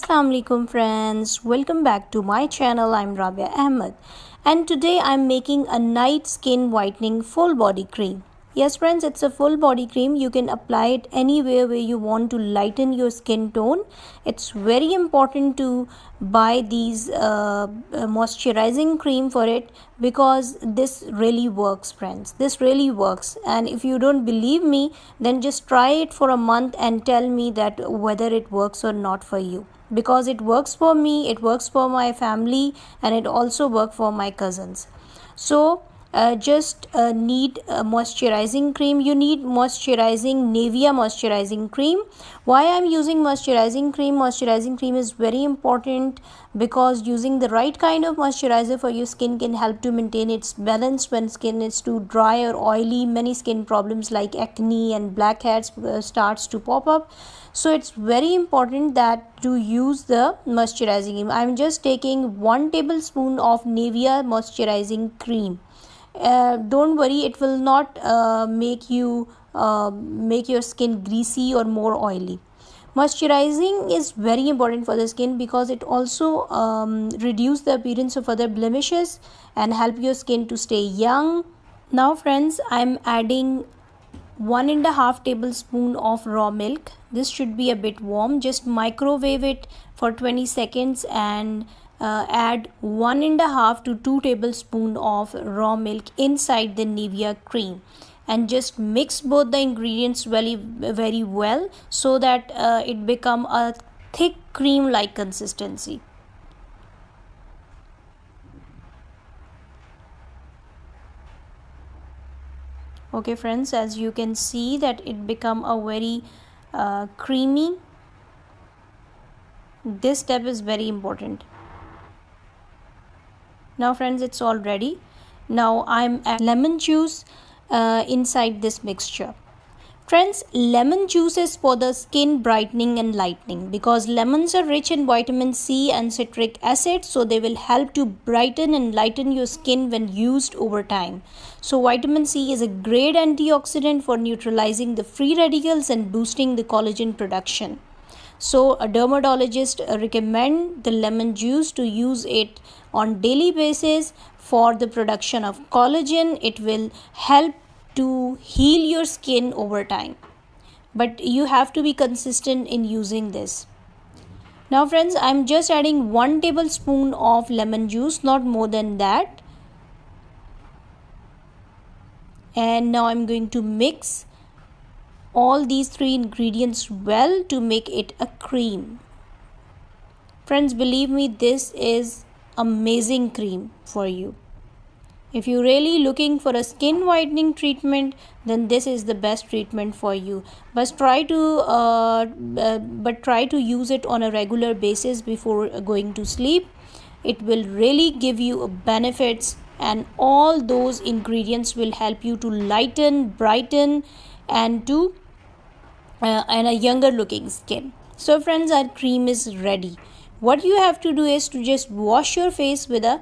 Assalamualaikum friends, welcome back to my channel. I'm Rabia Ahmed and today I'm making a night skin whitening full body cream. Yes friends, it's a full body cream. You can apply it anywhere where you want to lighten your skin tone. It's very important to buy these moisturizing cream for it because this really works friends. This really works, and if you don't believe me, then just try it for a month and tell me that whether it works or not for you, because it works for me, it works for my family, and it also works for my cousins. So just need moisturizing cream. You need moisturizing Nivea moisturizing cream. Why I'm using moisturizing cream? Moisturizing cream is very important because using the right kind of moisturizer for your skin can help to maintain its balance when skin is too dry or oily. Many skin problems like acne and blackheads starts to pop up. So it's very important that to use the moisturizing cream. I'm just taking 1 tablespoon of Nivea moisturizing cream. Don't worry, it will not make your skin greasy or more oily. Moisturizing is very important for the skin because it also reduce the appearance of other blemishes and help your skin to stay young. Now friends, I'm adding 1.5 tablespoon of raw milk. This should be a bit warm. Just microwave it for 20 seconds and add 1.5 to 2 tablespoon of raw milk inside the Nivea cream, and just mix both the ingredients very well so that it become a thick cream like consistency. Okay friends, as you can see that it become a very creamy. This step is very important. Now friends, it's all ready. Now I'm adding lemon juice inside this mixture. Friends, lemon juice is for the skin brightening and lightening because lemons are rich in vitamin C and citric acid, so they will help to brighten and lighten your skin when used over time. So vitamin C is a great antioxidant for neutralizing the free radicals and boosting the collagen production. So a dermatologist recommend the lemon juice to use it on daily basis for the production of collagen. It will help to heal your skin over time, but you have to be consistent in using this. Now friends, I'm just adding 1 tablespoon of lemon juice, not more than that, and now I'm going to mix all these 3 ingredients well to make it a cream. Friends, believe me, this is amazing cream for you. If you're really looking for a skin whitening treatment, then this is the best treatment for you. But try to use it on a regular basis before going to sleep. It will really give you benefits, and all those ingredients will help you to lighten, brighten, and a younger looking skin. So friends, our cream is ready. What you have to do is to just wash your face with a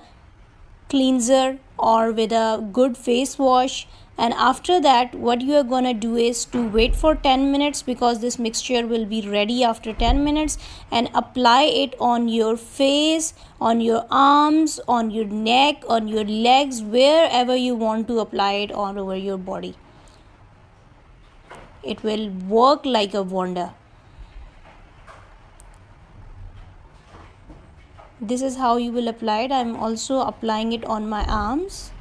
cleanser or with a good face wash, and after that what you are gonna do is to wait for 10 minutes because this mixture will be ready after 10 minutes, and apply it on your face, on your arms, on your neck, on your legs, wherever you want to apply it all over your body. It will work like a wonder. This is how you will apply it. I'm also applying it on my arms.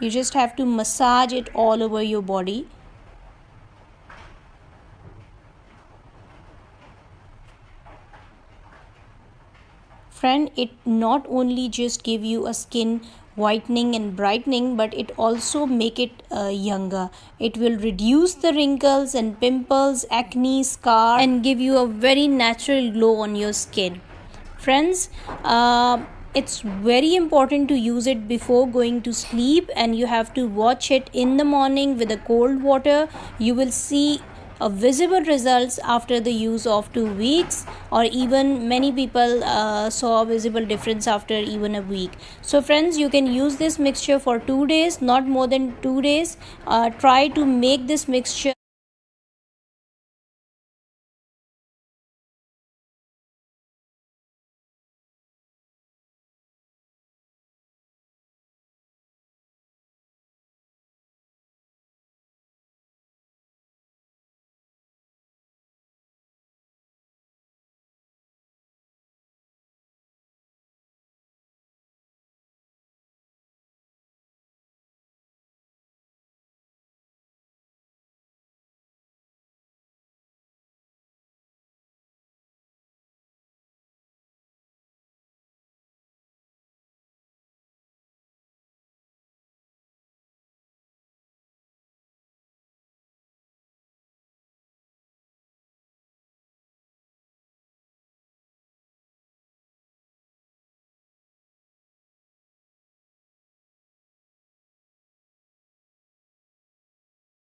You just have to massage it all over your body. Friend, it not only just give you a skin whitening and brightening, but it also make it younger. It will reduce the wrinkles and pimples, acne, scar, and give you a very natural glow on your skin. Friends, it's very important to use it before going to sleep, and you have to watch it in the morning with a cold water. You will see a visible results after the use of 2 weeks, or even many people saw a visible difference after even a week. So friends, you can use this mixture for 2 days, not more than 2 days. Try to make this mixture